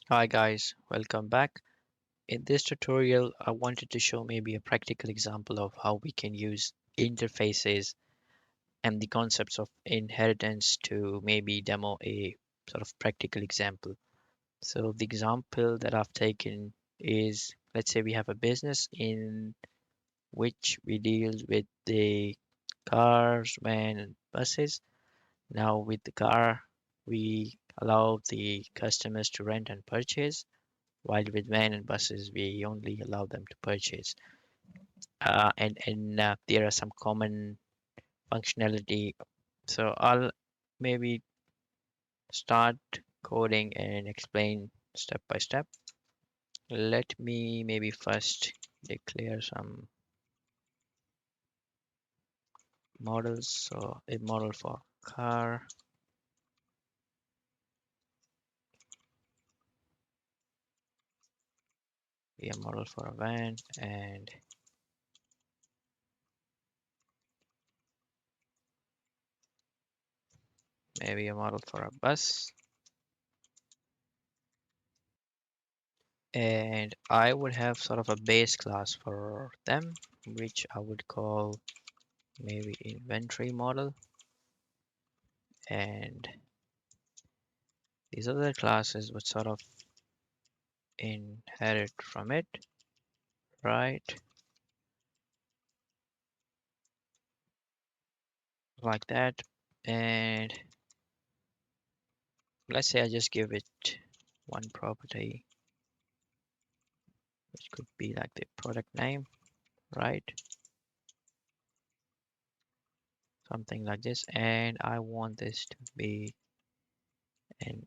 Hi guys, welcome back. In this tutorial, I wanted to show maybe a practical example of how we can use interfaces and the concepts of inheritance to maybe demo a sort of practical example. So the example that I've taken is, let's say we have a business in which we deal with the cars, van, and buses. Now with the car, we allow the customers to rent and purchase while with van and buses we only allow them to purchase and there are some common functionality, so I'll maybe start coding and explain step by step. Let me maybe first declare some models. So a model for car, a model for a van, and maybe a model for a bus. And I would have sort of a base class for them, which I would call maybe inventory model, and these other classes would sort of inherit from it, right? Like that. And let's say I just give it one property, which could be like the product name, right? Something like this. And I want this to be an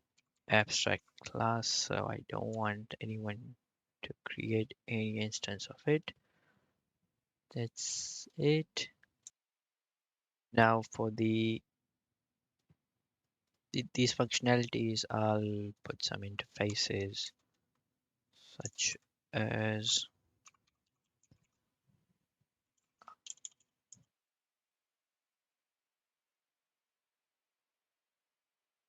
abstract class, so I don't want anyone to create any instance of it. That's it. Now for these functionalities, I'll put some interfaces such as,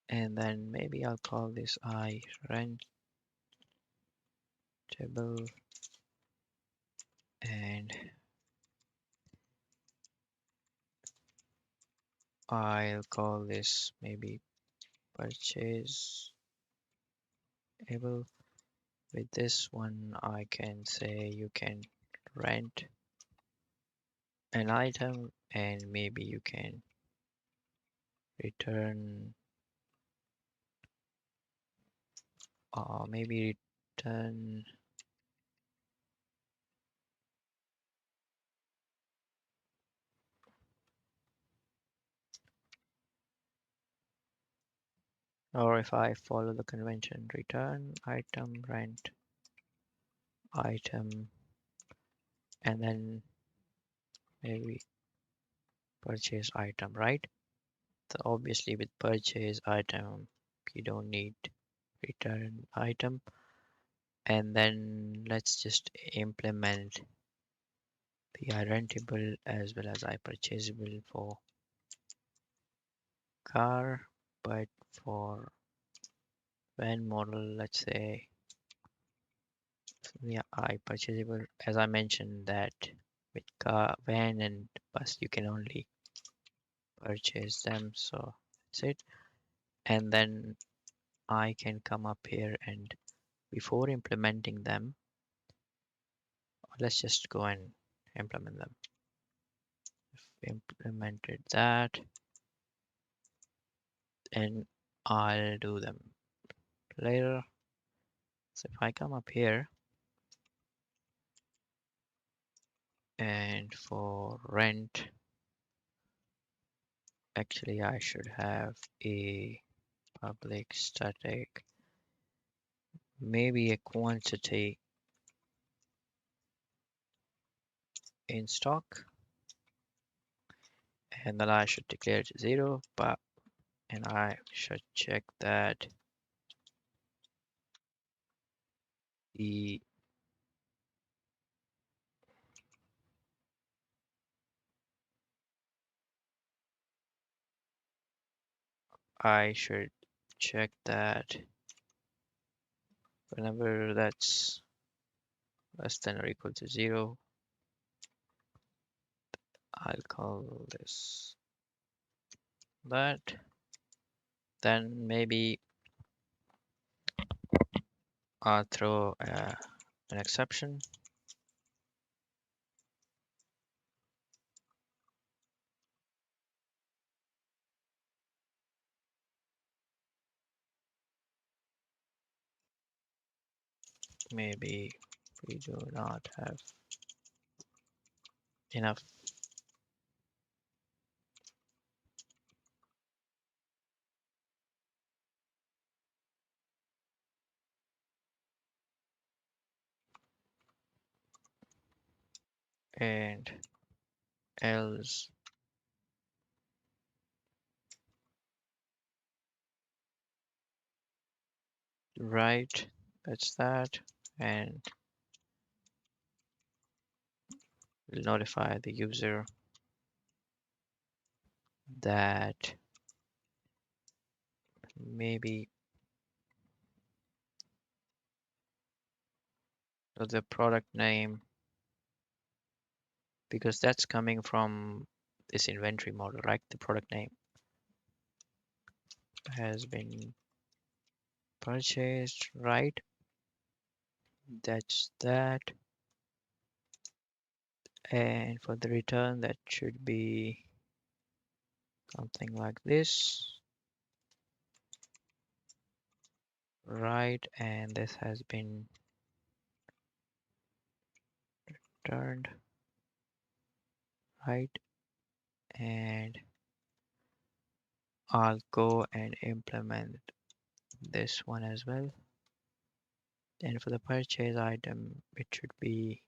and then maybe I'll call this I rentable, and I'll call this maybe purchase able. With this one, I can say you can rent an item and maybe you can return, or maybe return, or if I follow the convention, return item, rent item, and then maybe purchase item, right? So obviously with purchase item, you don't need return item. And then let's just implement the rentable as well as purchasable for car, but for van model, let's say, yeah, purchasable, as I mentioned that with car, van and bus, you can only purchase them. So that's it. And then I can come up here and before implementing them, let's just go and implement them. Implemented that, and I'll do them later. So if I come up here and for rent, actually I should have a public static, maybe a quantity in stock, and then I should declare it 0, but and I should check that the I should check that Whenever that's less than or equal to 0, I'll call this that. Then maybe I'll throw an exception. Maybe we do not have enough. And else right, that's that. And we'll notify the user that maybe the product name, because that's coming from this inventory model, right? The product name has been purchased, right? That's that. And for the return, that should be something like this, right? And this has been turned, right? And I'll go and implement this one as well. And for the purchase item, it should be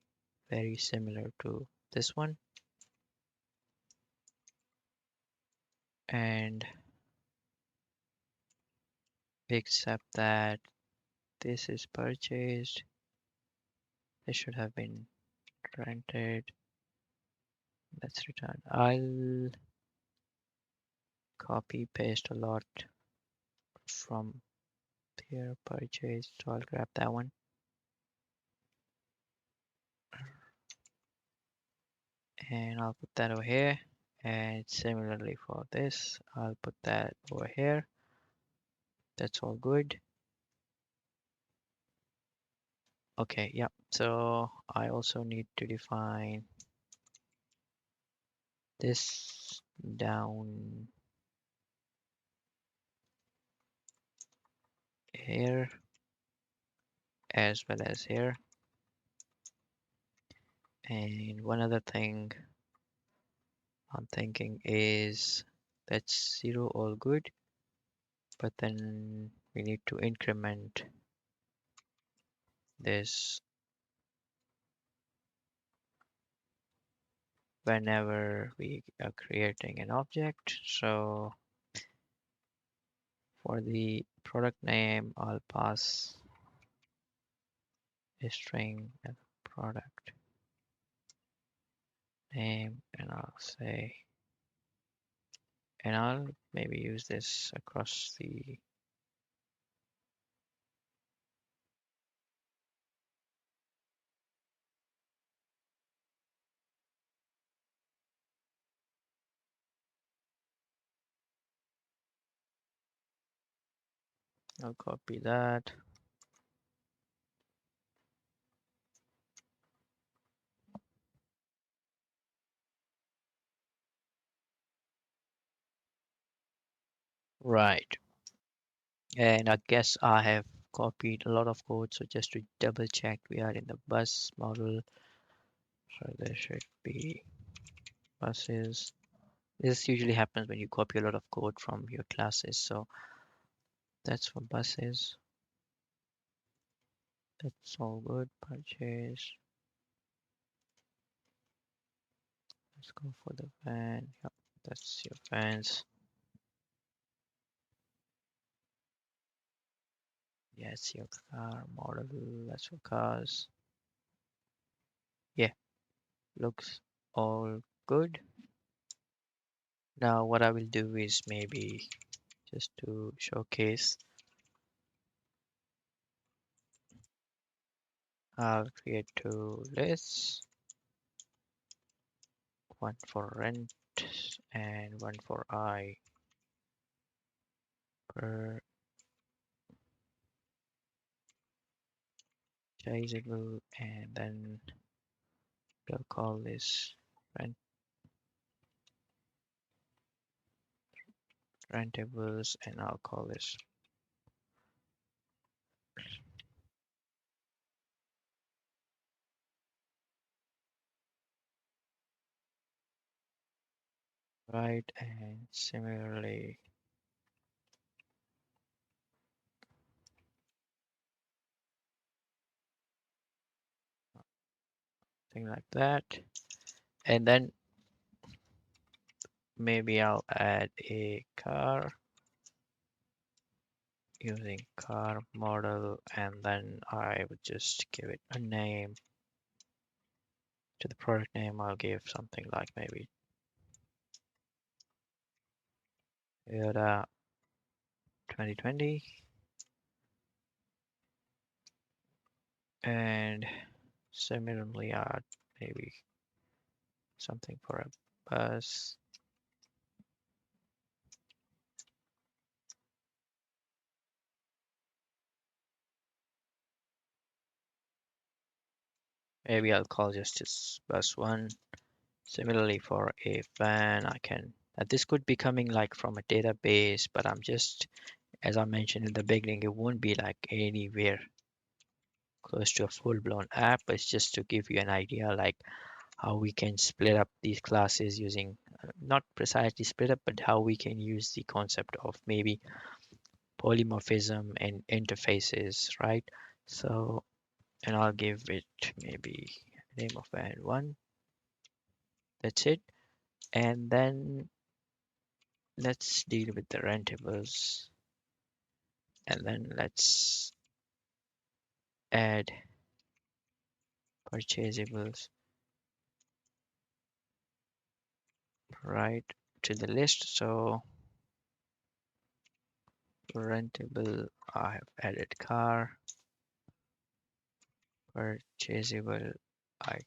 very similar to this one. And except that this is purchased, this should have been rented. Let's return. I'll copy paste a lot from here purchased, so I'll grab that one. And I'll put that over here. And similarly for this, I'll put that over here. That's all good. Okay, yeah. So I also need to define this down here as well as here. And one other thing I'm thinking is that's 0 all good, but then we need to increment this whenever we are creating an object. So for the product name, I'll pass a string and product name, and I'll say, and I'll maybe use this across the I'll copy that. Right. And I guess I have copied a lot of code. So just to double check, we are in the bus model. So there should be buses. This usually happens when you copy a lot of code from your classes. So that's for buses. That's all good. Purchase. Let's go for the van. Yep, that's your vans. Yes, your car model. That's for cars. Yeah, looks all good. Now what I will do is maybe just to showcase I'll create two lists, one for rent and one for I purchasable, and then we'll call this rent rentables, and I'll call this right, and similarly thing like that. And then maybe I'll add a car using car model, and then I would just give it a name. To the product name, I'll give something like maybe Toyota 2020, and similarly, maybe something for a bus. Maybe I'll call just this bus one. Similarly, for a van, I can. This could be coming like from a database, but I'm just, as I mentioned in the beginning, it won't be like anywhere close to a full-blown app. It's just to give you an idea, like how we can split up these classes using not precisely split up, but how we can use the concept of maybe polymorphism and interfaces, right? So, and I'll give it maybe name of van one. That's it. And then let's deal with the rentables, and then let's add purchasables right to the list. So rentable, I have added car, purchasable, I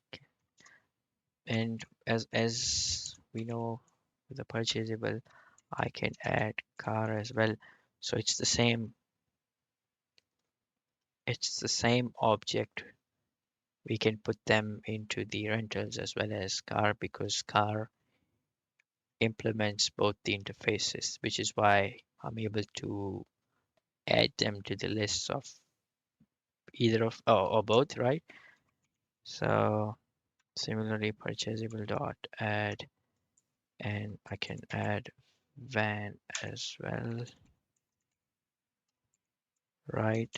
and as we know with the purchasable, I can add car as well. So it's the same object. We can put them into the rentals as well as car, because car implements both the interfaces, which is why I'm able to add them to the list of either of or both, right? So similarly, purchasable dot add, and I can add van as well, right?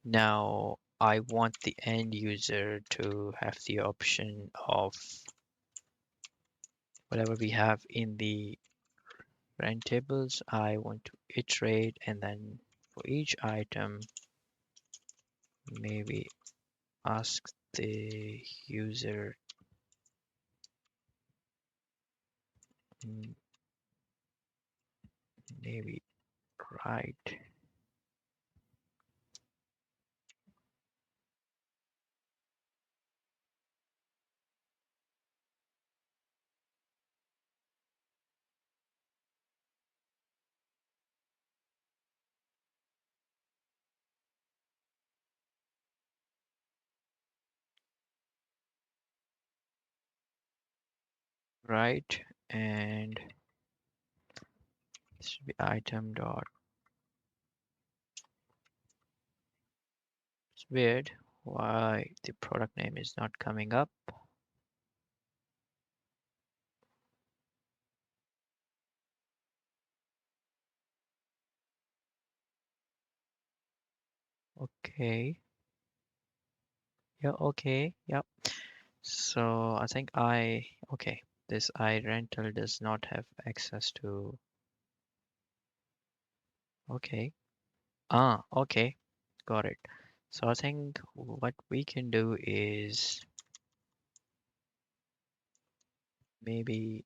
Now I want the end user to have the option of whatever we have in the rent tables. I want to iterate, and then for each item, maybe ask the user, mm, maybe right, right, and this should be item dot. It's weird why the product name is not coming up. Okay, yeah, okay, yep. So I think okay, this iRental does not have access to, okay. Okay, got it. So I think what we can do is maybe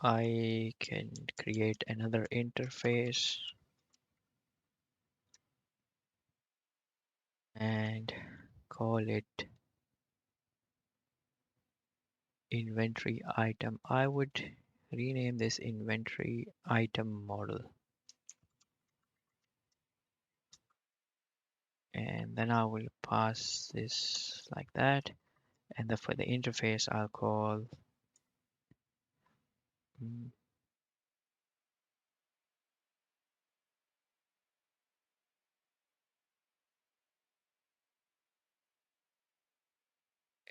I can create another interface. and call it inventory item. I would rename this inventory item model, and then I will pass this like that. And for the interface, I'll call mm,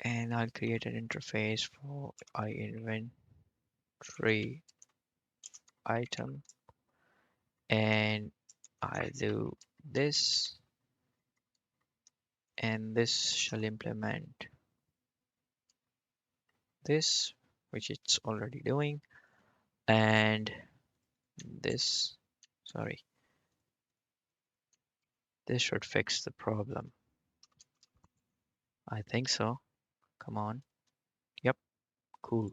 and I'll create an interface for inventory item, and I'll do this, and this shall implement this, which it's already doing, and this, sorry, this should fix the problem. I think so. Come on. Yep, cool.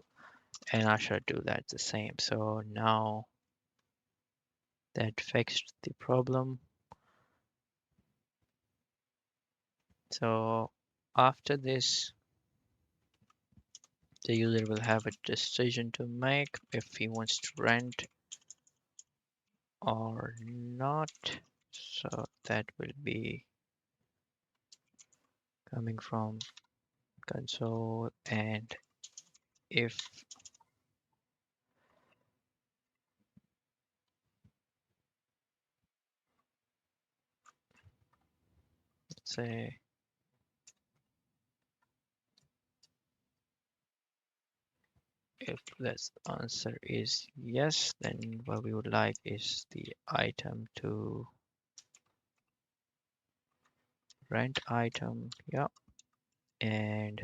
And I should do that the same. So now that fixed the problem. So after this, the user will have a decision to make if he wants to rent or not. So that will be coming from console, and if let's say if this answer is yes, then what we would like is the item to rent item. Yeah, and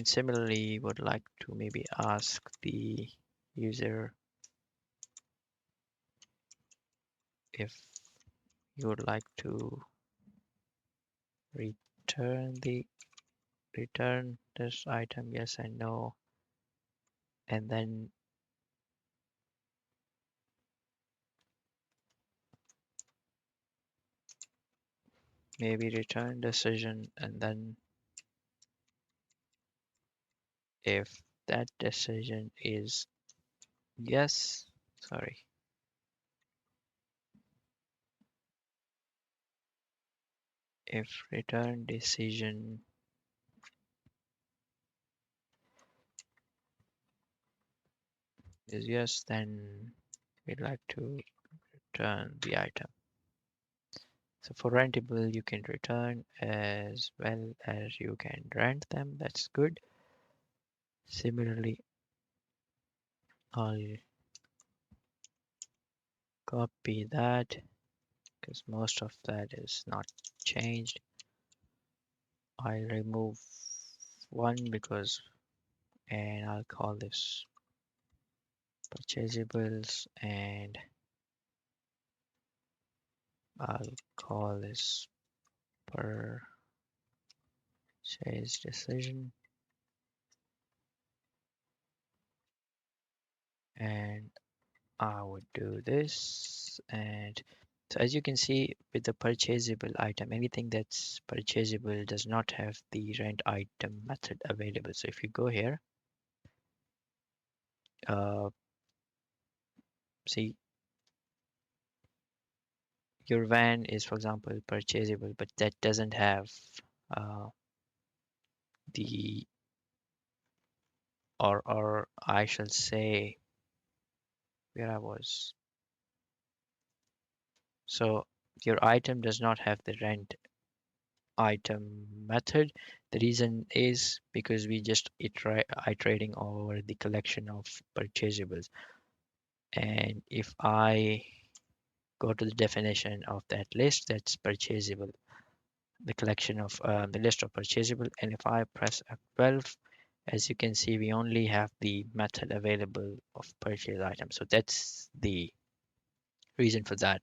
similarly would like to maybe ask the user if you would like to return the return this item, yes and no, and then maybe return decision, and then if that decision is yes, sorry, if return decision is yes, then we'd like to return the item. So for rentable, you can return as well as you can rent them. That's good. Similarly, I'll copy that because most of that is not changed. I'll remove one because, and I'll call this purchasables, and I'll call this purchase decision, and I would do this. And so as you can see with the purchasable item, anything that's purchasable does not have the rent item method available. So if you go here, uh, see your van is, for example, purchasable, but that doesn't have uh, the, or I shall say where I was. So your item does not have the rent item method. The reason is because we just iterating over the collection of purchasables. And if I go to the definition of that list, that's purchasable, the collection of the list of purchasable. And if I press F12, as you can see, we only have the method available of purchase item. So that's the reason for that.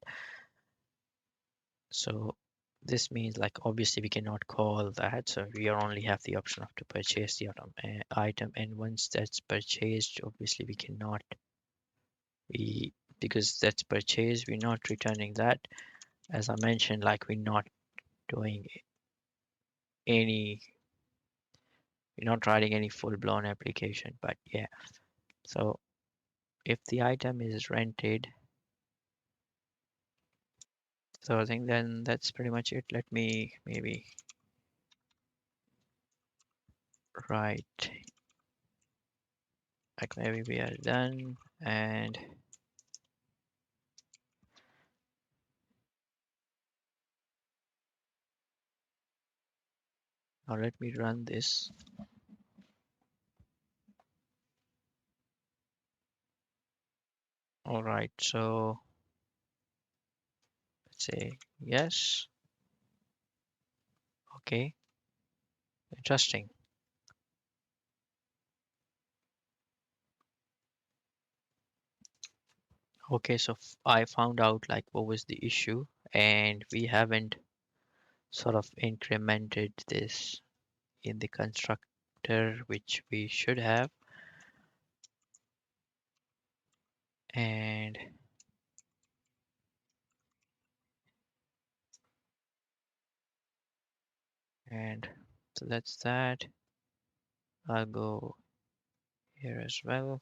So this means like obviously we cannot call that. So we only have the option of to purchase the item. And once that's purchased, obviously we cannot, we because that's purchase. We're not returning that. As I mentioned, like we're not doing any, we're not writing any full-blown application, but yeah. So if the item is rented, so I think then that's pretty much it. Let me maybe write, like maybe we are done, and now let me run this. All right, so let's say yes. Okay, interesting. Okay, so I found out like what was the issue, and we haven't sort of incremented this in the constructor, which we should have. And and so that's that. I'll go here as well.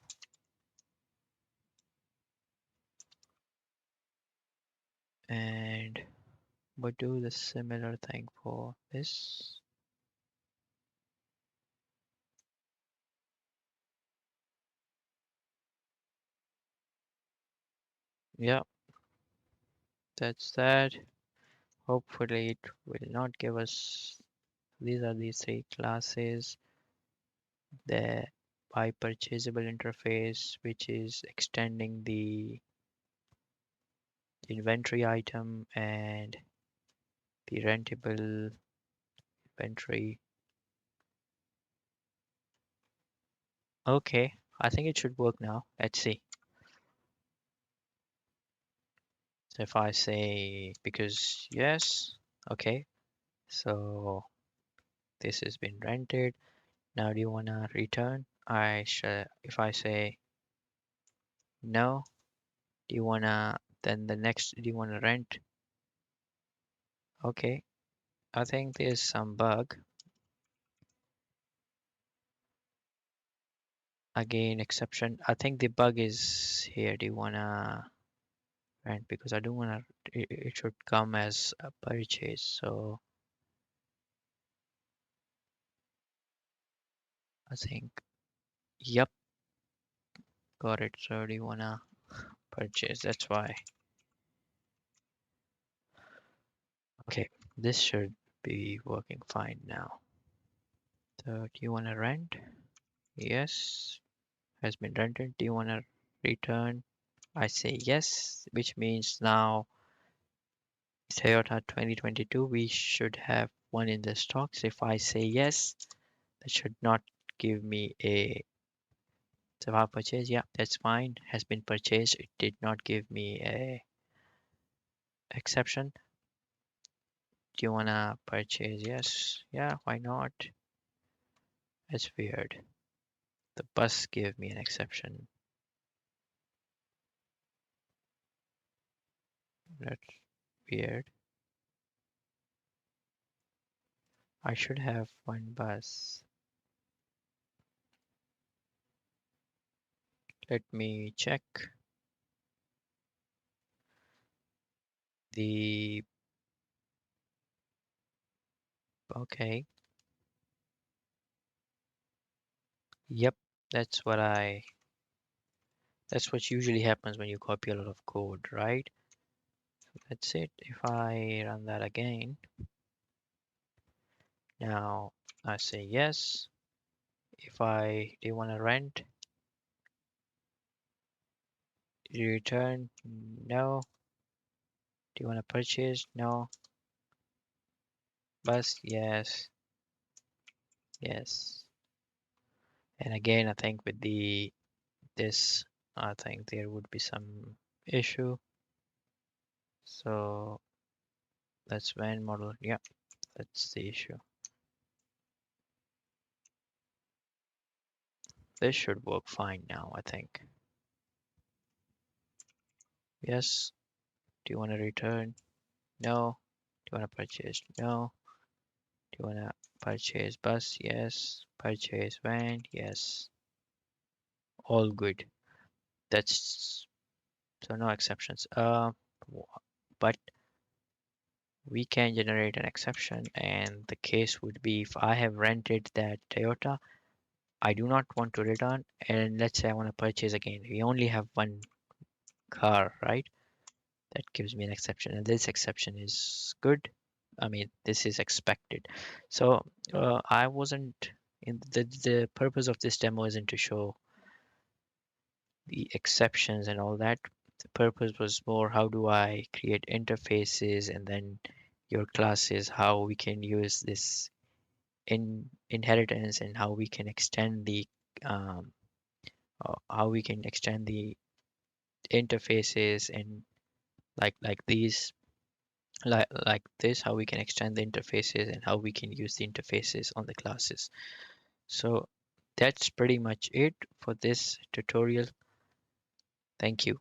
And we'll do the similar thing for this. Yeah, that's that. Hopefully it will not give us, these are the three classes. The by purchasable interface, which is extending the inventory item, and the rentable inventory. Okay, I think it should work now. Let's see. So if I say because yes, okay, so this has been rented. Now do you wanna return? I should, if I say no, do you wanna, then the next, do you wanna rent? Okay, I think there's some bug. Again, exception. I think the bug is here. Do you wanna rent? Because I don't wanna, it should come as a purchase. So I think, yep, got it. So do you wanna purchase? That's why. Okay, this should be working fine now. So do you wanna rent? Yes, has been rented. Do you wanna return? I say yes, which means now Toyota 2022, we should have one in the stocks. If I say yes, that should not give me a Java purchase. Yeah, that's fine. Has been purchased. It did not give me a exception. Do you wanna purchase? Yes. Yeah, why not? That's weird. The bus gave me an exception. That's weird. I should have one bus. Let me check the, okay. Yep, that's what I, that's what usually happens when you copy a lot of code, right? That's it. If I run that again, now I say yes. If I, do you want to rent? You return? No. Do you want to purchase? No. Bus? Yes. Yes. And again, I think with the this, I think there would be some issue. So that's van model. Yeah, that's the issue. This should work fine now, I think. Yes. Do you want to return? No. Do you want to purchase? No. Do you want to purchase bus? Yes. Purchase van? Yes. All good. That's so no exceptions. But we can generate an exception, and the case would be if I have rented that Toyota, I do not want to return, and let's say I want to purchase again. We only have one car, right? That gives me an exception, and this exception is good. I mean, this is expected. So I wasn't in the purpose of this demo isn't to show the exceptions and all that. The purpose was more how do I create interfaces and then your classes, how we can use this in inheritance and how we can extend the um, how we can extend the interfaces and like these like this how we can extend the interfaces and how we can use the interfaces on the classes. So that's pretty much it for this tutorial. Thank you.